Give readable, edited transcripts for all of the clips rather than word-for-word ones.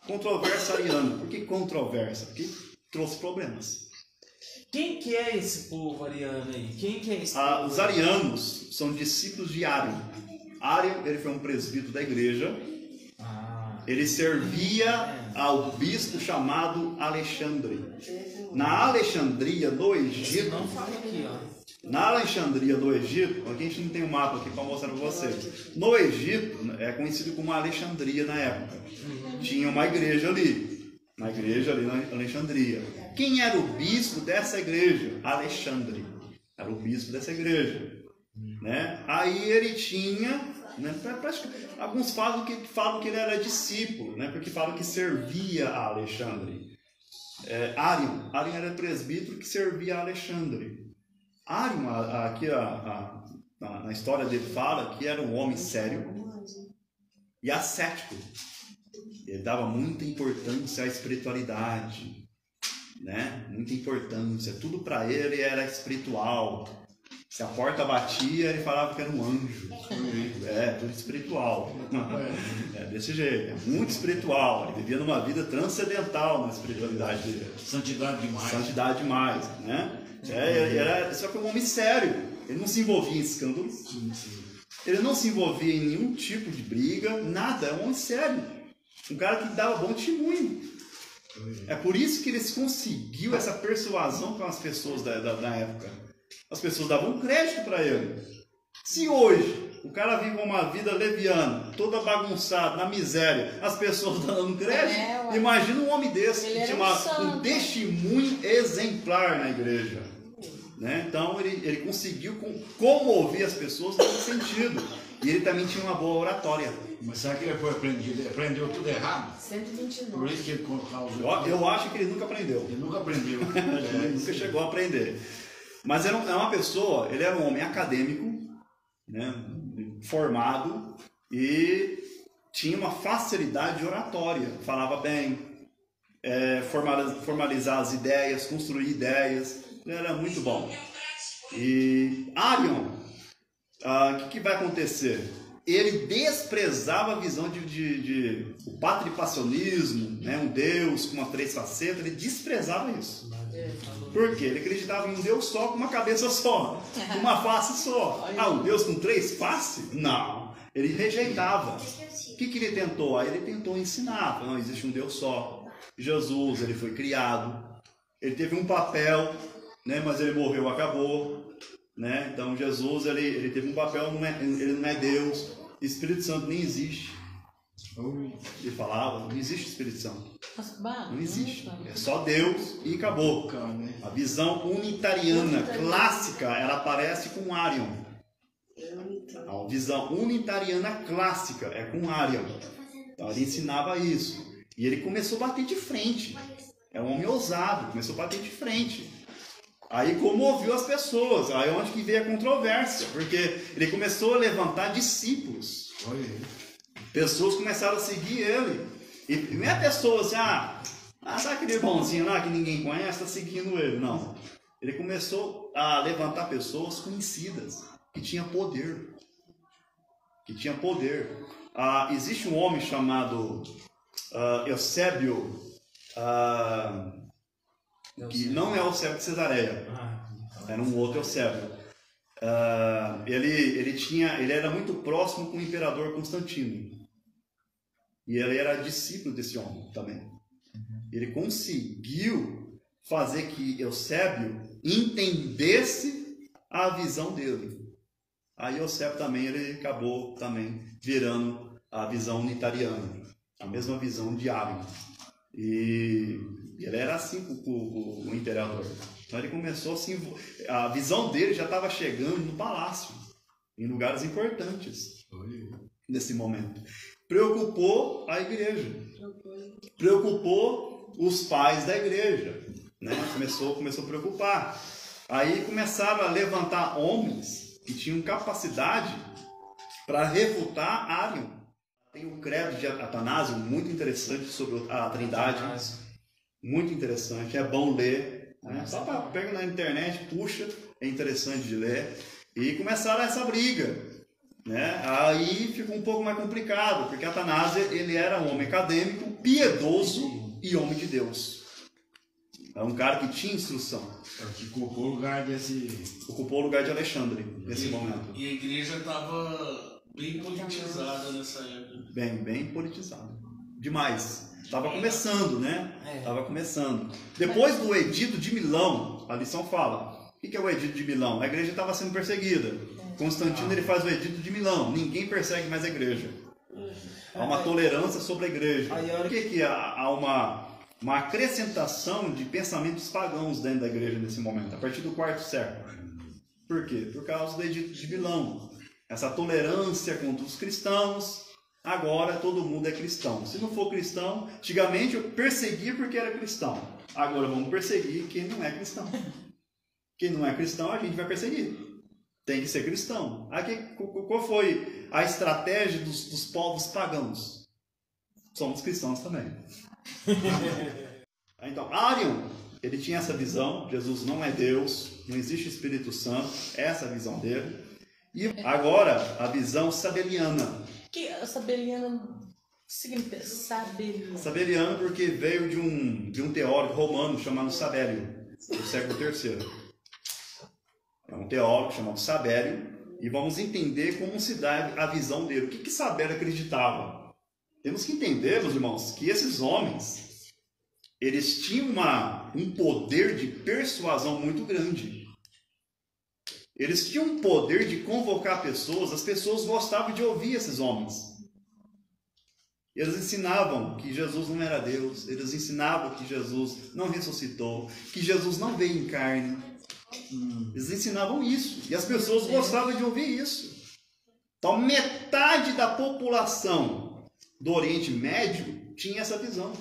Controvérsia ariana. Por que controvérsia? Porque trouxe problemas. Quem que é esse povo ariano aí? Quem que é esse povo? Os arianos são discípulos de Árion. Árion, ele foi um presbítero da igreja. Ele servia ao bispo chamado Alexandre. Na Alexandria, no Egito... Não fala aqui, ó. Na Alexandria, no Egito... Aqui a gente não tem um mapa aqui para mostrar para vocês. No Egito, é conhecido como Alexandria na época. Tinha uma igreja ali. Uma igreja ali na Alexandria. Quem era o bispo dessa igreja? Alexandre. Era o bispo dessa igreja. Né? Aí ele tinha... Né? Alguns falam que ele era discípulo, né? Porque falam que servia a Alexandre. Árion era presbítero que servia a Alexandre. Árion, aqui na história dele fala que era um homem sério e ascético. Ele dava muita importância à espiritualidade, né? Muita importância. Tudo para ele era espiritual. Se a porta batia, ele falava que era um anjo. Tudo espiritual. Desse jeito. Muito espiritual. Ele vivia numa vida transcendental na espiritualidade dele. Santidade demais. Santidade demais, né? Só que um homem sério. Ele não se envolvia em escândalos. Ele não se envolvia em nenhum tipo de briga, nada. É um homem sério. Um cara que dava bom testemunho. É por isso que ele conseguiu essa persuasão com as pessoas da época. As pessoas davam crédito para ele. Se hoje o cara vive uma vida leviana, toda bagunçada, na miséria, as pessoas dando crédito, imagina um homem desse que tinha um testemunho exemplar na igreja. Né? Então ele conseguiu comover as pessoas nesse sentido. E ele também tinha uma boa oratória. Mas será que ele foi aprendido? Ele aprendeu tudo errado? 129. Por isso que ele causou. Eu acho que ele nunca aprendeu. Ele nunca aprendeu. Ele nunca chegou a aprender. Mas era uma pessoa, ele era um homem acadêmico, né, formado, e tinha uma facilidade de oratória. Falava bem, formalizar as ideias, construir ideias. Ele era muito bom. E Árion, o que vai acontecer? Ele desprezava a visão de o patripacionismo, né, um Deus com uma três facetas. Ele desprezava isso. Por quê? Ele acreditava em um Deus só, com uma cabeça só, com uma face só. Um Deus com três faces? Não. Ele rejeitava. O que ele tentou? Aí ele tentou ensinar. Não, existe um Deus só. Jesus, ele foi criado. Ele teve um papel, né, mas ele morreu, acabou. Né? Então Jesus, ele teve um papel, ele não é Deus. Espírito Santo nem existe. Ele falava, não existe Espírito Santo. Não existe. É só Deus e acabou. A visão unitariana clássica, ela aparece com Árion. A visão unitariana clássica é com Árion. Então ele ensinava isso. E ele começou a bater de frente. É um homem ousado, começou a bater de frente. Aí comoveu as pessoas. Aí é onde que veio a controvérsia. Porque ele começou a levantar discípulos. Pessoas começaram a seguir ele. E não é pessoa assim, sabe aquele bonzinho lá que ninguém conhece, está seguindo ele. Não. Ele começou a levantar pessoas conhecidas, que tinham poder. Existe um homem chamado Eusébio, que não é o Eusébio de Cesareia. Era um outro Eusébio. Ele era muito próximo com o imperador Constantino. E ele era discípulo desse homem também. Ele conseguiu fazer que Eusébio entendesse a visão dele. Aí Eusébio também, ele acabou também virando a visão unitariana. A mesma visão de Árion. E ele era assim com o imperador. Então ele começou assim, a visão dele já estava chegando no palácio, em lugares importantes nesse momento. Preocupou a igreja, preocupou os pais da igreja, né? Começou a preocupar. Aí começaram a levantar homens que tinham capacidade para refutar Árion. Tem um credo de Atanásio muito interessante sobre a Trindade, muito interessante, é bom ler. Né? Só pega na internet, puxa, é interessante de ler. E começaram essa briga. né? Aí fica um pouco mais complicado, porque Atanásio ele era um homem acadêmico, piedoso e homem de Deus. É um cara que tinha instrução. É o que ocupou o lugar desse... Ocupou o lugar de Alexandre nesse momento. E a igreja estava bem politizada nessa época. Bem politizado. Demais. Estava começando, né? É. Estava começando. Depois do Edito de Milão, a lição fala. O que é o Edito de Milão? A igreja estava sendo perseguida. Constantino ele faz o Edito de Milão. Ninguém persegue mais a igreja. Há uma tolerância sobre a igreja. Por que há uma acrescentação de pensamentos pagãos dentro da igreja nesse momento, a partir do quarto século? Por quê? Por causa do Edito de Milão. Essa tolerância contra os cristãos, agora todo mundo é cristão. Se não for cristão, antigamente eu perseguia porque era cristão. Agora vamos perseguir quem não é cristão. Quem não é cristão a gente vai perseguir. Tem que ser cristão. Aqui, qual foi a estratégia dos povos pagãos? Somos cristãos também. Então, Arion, ele tinha essa visão, Jesus não é Deus, não existe Espírito Santo, essa é a visão dele. E agora, a visão sabeliana. Que a sabeliana significa sabeliana? Sabeliano porque veio de um teórico romano chamado Sabélio, do século III. É um teórico chamado Sabélio, e vamos entender como se dá a visão dele. O que Sabélio acreditava? Temos que entender, meus irmãos, que esses homens, eles tinham um poder de persuasão muito grande. Eles tinham um poder de convocar pessoas, as pessoas gostavam de ouvir esses homens. Eles ensinavam que Jesus não era Deus, eles ensinavam que Jesus não ressuscitou, que Jesus não veio em carne. Eles ensinavam isso, e as pessoas gostavam de ouvir isso. Então, metade da população do Oriente Médio tinha essa visão.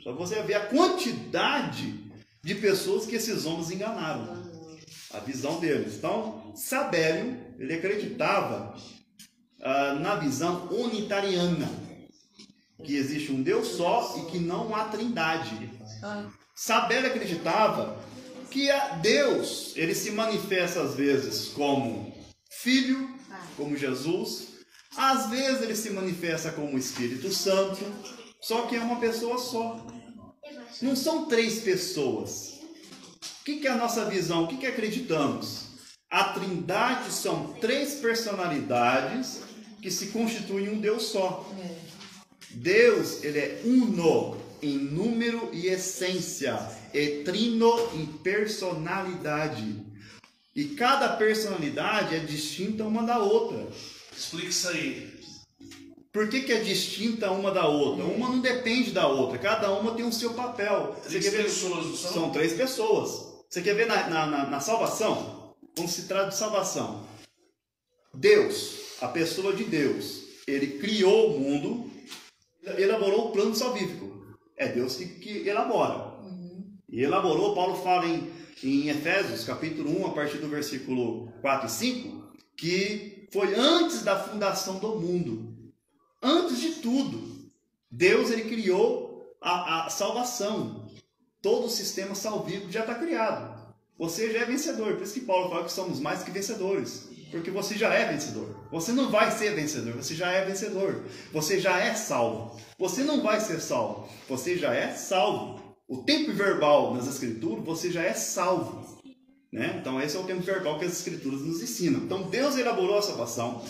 Só você ver a quantidade de pessoas que esses homens enganaram. A visão deles. Então, Sabélio, ele acreditava na visão unitariana, que existe um Deus só e que não há trindade. Sabélio acreditava que Deus, ele se manifesta às vezes como Filho, como Jesus, às vezes ele se manifesta como Espírito Santo, só que é uma pessoa só. Não são três pessoas. O que é a nossa visão? O que acreditamos? A Trindade são três personalidades que se constituem um Deus só. Deus, ele é uno em número e essência, e trino em personalidade. E cada personalidade é distinta uma da outra. Explica isso aí. Por que é distinta uma da outra? Uma não depende da outra, cada uma tem o seu papel. Três pessoas, não são? São três pessoas. Você quer ver na salvação? Quando se trata de salvação, Deus, a pessoa de Deus, ele criou o mundo, elaborou o plano salvífico. É Deus que elabora. E elaborou, Paulo fala em Efésios, capítulo 1, a partir do versículo 4 e 5, que foi antes da fundação do mundo. Antes de tudo, Deus ele criou a salvação. Todo o sistema salvífico já está criado. Você já é vencedor. Por isso que Paulo fala que somos mais que vencedores. Porque você já é vencedor. Você não vai ser vencedor, você já é vencedor. Você já é salvo. Você não vai ser salvo, você já é salvo. O tempo verbal nas Escrituras, você já é salvo. Né? Então esse é o tempo verbal que as Escrituras nos ensinam. Então Deus elaborou a salvação.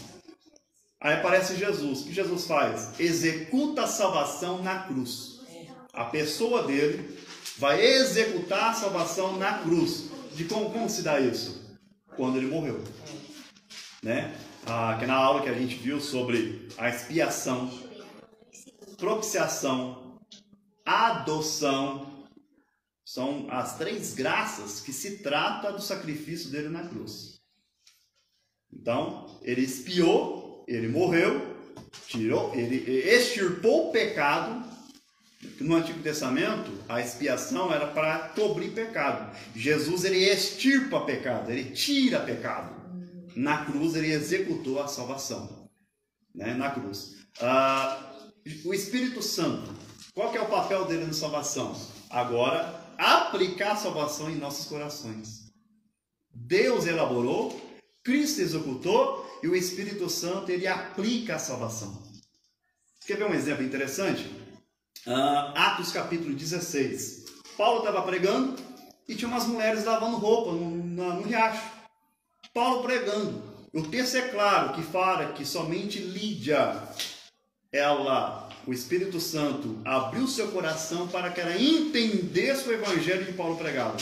Aí aparece Jesus. O que Jesus faz? Executa a salvação na cruz. A pessoa dele vai executar a salvação na cruz. De como se dá isso? Quando ele morreu. Né? Que na aula que a gente viu sobre a expiação, propiciação, adoção, são as três graças que se trata do sacrifício dele na cruz. Então, ele expiou, ele morreu, ele extirpou o pecado. No Antigo Testamento, a expiação era para cobrir pecado. Jesus, ele extirpa pecado, ele tira pecado. Na cruz, ele executou a salvação. Né? Na cruz. O Espírito Santo, qual que é o papel dele na salvação? Agora, aplicar a salvação em nossos corações. Deus elaborou, Cristo executou e o Espírito Santo ele aplica a salvação. Quer ver um exemplo interessante? Atos capítulo 16. Paulo estava pregando e tinha umas mulheres lavando roupa no riacho. Paulo pregando. O texto é claro que fala que somente Lídia, o Espírito Santo abriu seu coração para que ela entendesse o evangelho que Paulo pregava.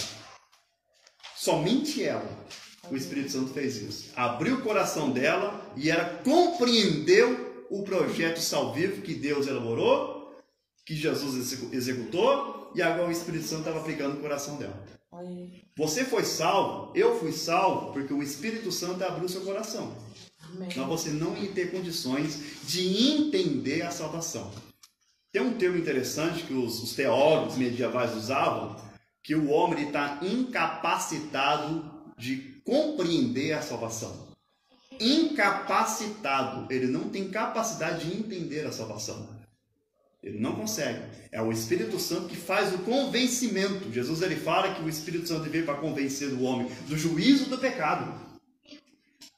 Somente ela. O Espírito Santo fez isso. Abriu o coração dela e ela compreendeu o projeto salvífico que Deus elaborou, que Jesus executou, e agora o Espírito Santo estava aplicando no coração dela. Você foi salvo, eu fui salvo, porque o Espírito Santo abriu seu coração. Mas você não ia ter condições de entender a salvação. Tem um termo interessante que os teólogos medievais usavam, que o homem está incapacitado de compreender a salvação. Incapacitado. Ele não tem capacidade de entender a salvação. Ele não consegue. É o Espírito Santo que faz o convencimento. Jesus ele fala que o Espírito Santo veio para convencer o homem do juízo do pecado.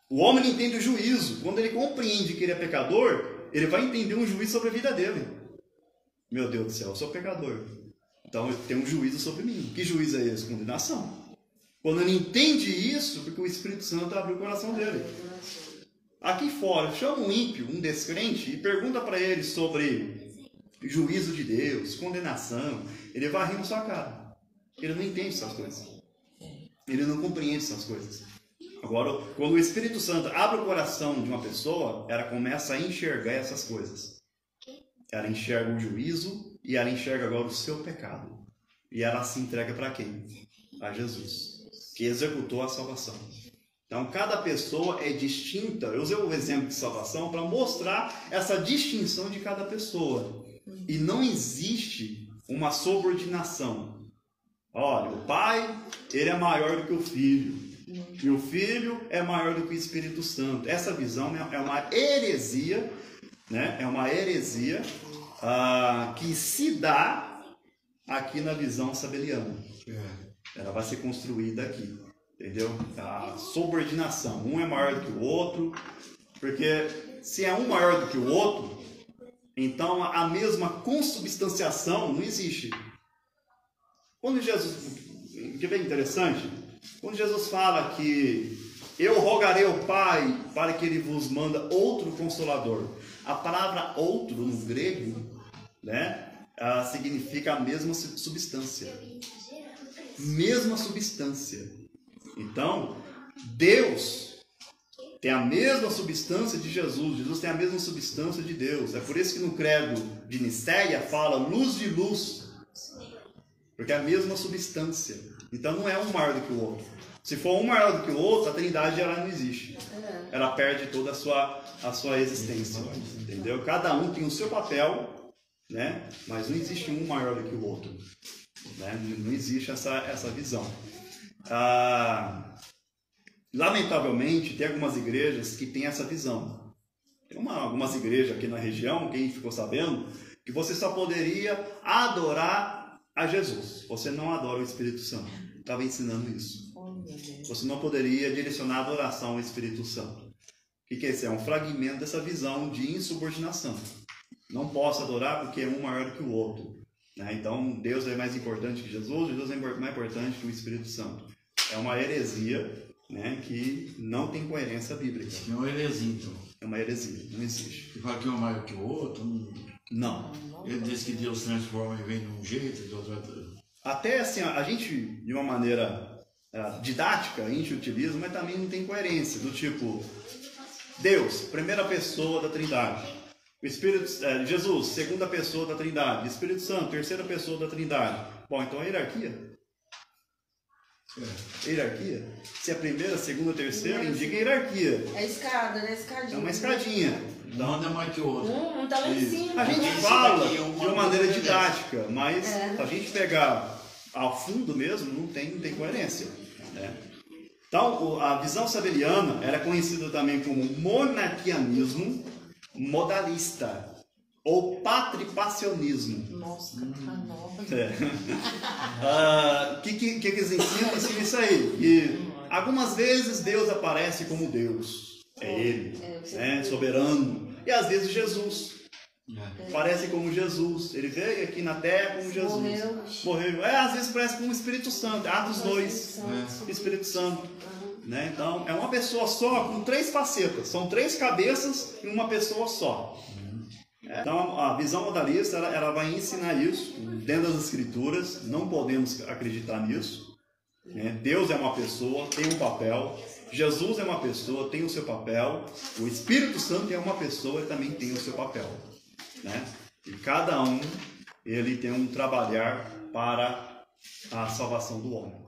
O homem entende o juízo. Quando ele compreende que ele é pecador, ele vai entender um juízo sobre a vida dele. Meu Deus do céu, eu sou pecador. Então tem um juízo sobre mim. Que juízo é esse? Condenação. Quando ele entende isso, porque o Espírito Santo abriu o coração dele. Aqui fora, chama um ímpio, um descrente, e pergunta para ele sobre juízo de Deus, condenação. Ele vai rir na sua cara. Ele não entende essas coisas. Ele não compreende essas coisas. Agora, quando o Espírito Santo abre o coração de uma pessoa, ela começa a enxergar essas coisas. Ela enxerga o juízo e ela enxerga agora o seu pecado. E ela se entrega para quem? A Jesus, que executou a salvação. Então, cada pessoa é distinta. Eu usei o exemplo de salvação para mostrar essa distinção de cada pessoa. E não existe uma subordinação. Olha, o pai, ele é maior do que o filho. E o filho é maior do que o Espírito Santo. Essa visão é uma heresia, né? É uma heresia que se dá aqui na visão sabeliana. Ela vai ser construída aqui, entendeu? A subordinação. Um é maior do que o outro, porque se é um maior do que o outro, então a mesma consubstanciação não existe. Quando Jesus, que é bem interessante, quando Jesus fala que eu rogarei ao Pai para que Ele vos manda outro Consolador, a palavra outro no grego, né, significa a mesma substância. Mesma substância. Então, Deus tem a mesma substância de Jesus. Jesus tem a mesma substância de Deus. É por isso que no credo de Nicéia fala luz de luz. Porque é a mesma substância. Então não é um maior do que o outro. Se for um maior do que o outro, a Trindade ela não existe. Ela perde toda a sua existência. Entendeu? Cada um tem o seu papel, né? Mas não existe um maior do que o outro. Né? Não existe essa visão. Lamentavelmente, tem algumas igrejas que têm essa visão. Tem algumas igrejas aqui na região, quem ficou sabendo, que você só poderia adorar a Jesus. Você não adora o Espírito Santo. Estava ensinando isso. Você não poderia direcionar a adoração ao Espírito Santo. O que é isso? É um fragmento dessa visão de insubordinação. Não posso adorar porque é um maior do que o outro. Então, Deus é mais importante que Jesus, Jesus é mais importante que o Espírito Santo. É uma heresia, né, que não tem coerência bíblica. É uma heresia, então. É uma heresia, não existe. Você fala que um é maior que o outro? Não. Ele diz que Deus transforma e vem de um jeito e de outro. Até assim, a gente, de uma maneira didática, a gente utiliza, mas também não tem coerência. Do tipo, Deus, primeira pessoa da Trindade. O Espírito, Jesus, segunda pessoa da Trindade. Espírito Santo, terceira pessoa da Trindade. Bom, então a hierarquia. Hierarquia? Se é primeira, segunda, terceira, indica hierarquia. É escada, né? Escadinha. É uma escadinha. Então, um é mais que o outro. Um tá lá em cima. A gente fala de uma maneira didática, mas se a gente pegar ao fundo mesmo, não tem coerência. Né? Então, a visão sabeliana era conhecida também como monarquianismo modalista ou patripacionismo. Nossa, tá nova. Que eles ensinam isso aí. E Algumas vezes Deus aparece como Deus, é Ele, né, soberano. E às vezes Jesus aparece como Jesus. Ele veio aqui na terra como Jesus. Morreu. Às vezes parece como o Espírito Santo. Atos 2, Espírito Santo. Né? Então, é uma pessoa só com 3 facetas. São 3 cabeças em uma pessoa só. Então, a visão modalista ela vai ensinar isso dentro das Escrituras. Não podemos acreditar nisso. Né? Deus é uma pessoa, tem um papel. Jesus é uma pessoa, tem o seu papel. O Espírito Santo é uma pessoa e também tem o seu papel. Né? E cada um ele tem um trabalhar para a salvação do homem.